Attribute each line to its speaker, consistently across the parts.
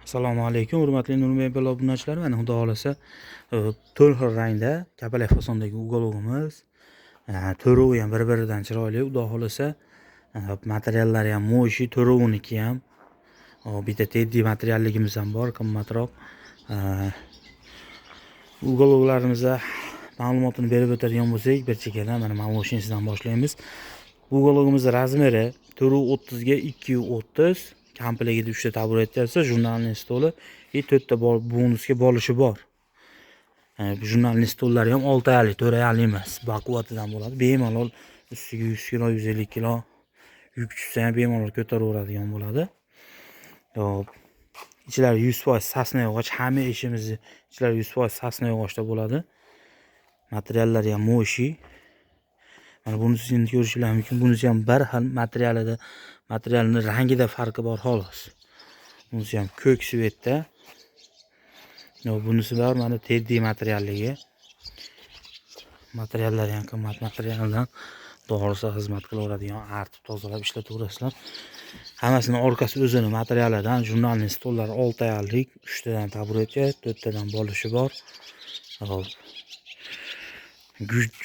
Speaker 1: Assalomu alaykum, hurmatli Nur Mebel obunachilar. Mana xudo xolasa 4 xil rangda kapalak fasondagi uголogimiz. To'rovi ham bir-biridan chiroyli. Xudo xolasa materiallari ham mo'shi, to'roviniki ham. Bitta teddy materialligimiz ham bor, qimmatroq. Uголоklarimizga ma'lumotini berib o'tadigan bo'lsak, bir chekkadan mana mashinadan boshlaymiz. Uгологimiz razmeri 430 ga 230. Komplegida 3 ta taburetkasi, jurnalniy stoli va 4 ta bonusga bolishi bor. Jurnalniy stollari ham 6 oylik, 4 oylik emas, baquvvatidan bo'ladi. Bemalol ustiga 100 kg, 150 kg yuk tushsa ham bemalol ko'taraveradigan bo'ladi. Ichlari 100% sasna yog'och, hamma ishimizni ichlari 100% sasna yog'ochda bo'ladi. Materiallari ham mo'shi. Mana bunisini ko'rishingiz mumkin. Bunisi ham bir xil materialida, materialning rangida farqi bor xolos. Bunisi ham ko'k svetda. Bunisi bor mana teddy materialligi. Materiallari ham qimmat materialdan to'g'risi xizmat qilaveradigan, artib tozalab ishlataverasizlar. Hammasini orqasi o'zini materialidan, jurnalniy stollar 6 oylik, 3 tadan taburetka, 4 tadan bolishi bor.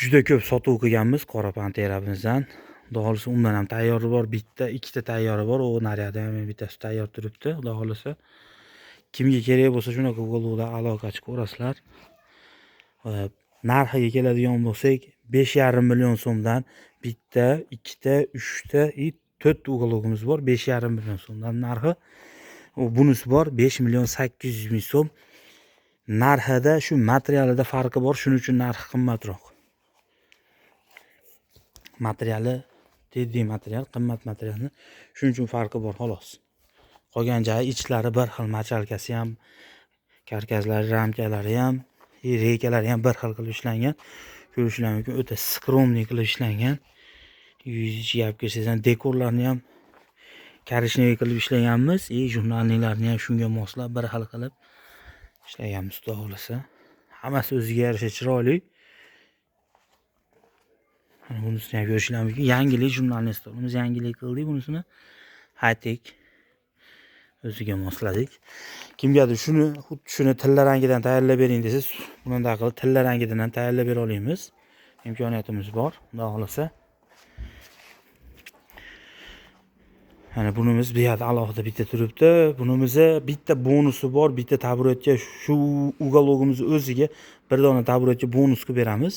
Speaker 1: Juda ko'p sotuv qilganmiz qora panteramizdan. Xudo xolasa undan ham tayyori bor, bitta, ikkita tayyori bor. O naryada ham bittasi tayyor turibdi. Xudo xolasa kimga kerak bo'lsa shunaqa uголокda aloqa chiqib ko'rasizlar. Narxiga keladigan bo'lsak, 5,5 million so'mdan bitta, ikkita, 3 ta, 4 ta uгологimiz bor. 5,5 million so'mdan narxi. Bunisi bor 5 million 800 ming so'm. Narxida shu materialida farqi bor, shuning uchun narxi qimmatroq. Materiali teddy material, qimmat materialni, shuning uchun farqi bor xolos. Qolgan joyi ichlari bir xil, machalkasi ham, karkazlari, ramkalari ham, reykalari ham bir xil qilib ishlangan. Ko'rishingiz mumkin, o'ta skromniy qilib ishlangan. Yuziga olib kelsangiz ham dekorlarni ham korishniy qilib ishlaganmiz. Jurnalnilarni ham shunga moslab bir xil qilib ishlaganmiz, xudo xolasa. Hammasi o'ziga yarasha chiroyli. Mana bunisini ham ko'rishingiz mumkin. Yangilik jurnalniy stolimiz, yangilik qildik bunisini. High-tech o'ziga mosladik. Kimgadir shuni tilla rangidan tayyorlab bering desangiz, bunday qilib tilla rangidan ham tayyorlab bera olamiz. Imkoniyatimiz bor, xudo xolasa. Mana bunimiz bu yerda alohida bitta turibdi. Bunimizda bitta bonusi bor, bitta taburetka. Shu uгологimiz o'ziga bir dona taburetka bonus qilib beramiz.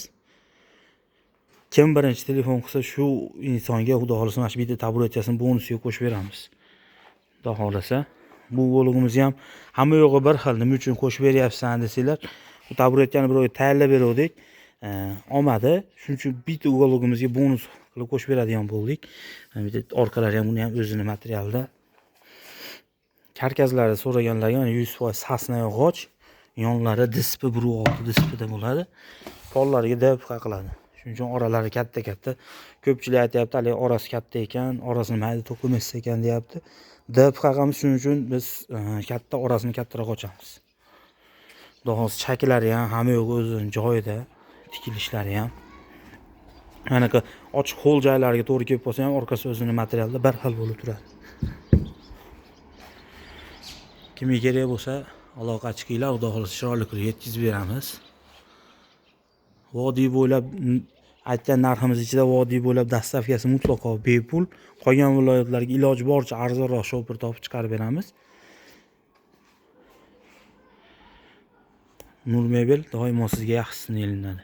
Speaker 1: Kim birinchi telefon qilsa shu insonga xudo xolasa mana shu bitta taburetkasini bonusiga qo'shib beramiz. Xudo xolasa. Bu uгологimiz ham hamma yo'g'i bir xil. Nima uchun qo'shib beryapsan desanglar, bu taburetkani birovga tayyorlab berdik. Olmadi. Shuning uchun bitta uгологimizga bonus qilib qo'shib beradigan bo'ldik. Mana bitta orqalari ham uni ham o'zini materialida. Karkazlari so'raganlarga 100% sasna yog'och, yonlari dispi 1.6 dispida bo'ladi. Pollariga DPK qiladi. Shuning uchun oralari katta-katta. Ko'pchilik aytayapti, hali orasi katta ekan, orasini mayda to'qimas ekan deyapti. DPK qilamiz, shuning uchun biz katta orasini kattaroq ochamiz. Xudo xolasa shaklari ham hamma yo'q o'zining joyida, tikilishlari ham. Anaqa ochiq ho'l joylariga to'g'ri kelib qolsa ham orqasi o'zining materialida bir xil bo'lib turadi. Kimga kerak bo'lsa aloqa chiqinglar, xudo xolasa chiroyli qilib yetkazib beramiz. Vodiy bo'ylab aytgan narximiz ichida vodiy bo'ylab dastavkasi mutlaqo bepul. Qolgan viloyatlarga iloji boricha arzonroq shofir topib chiqarib beramiz. Nur Mebel doimo sizga yaxshisini ilinadi.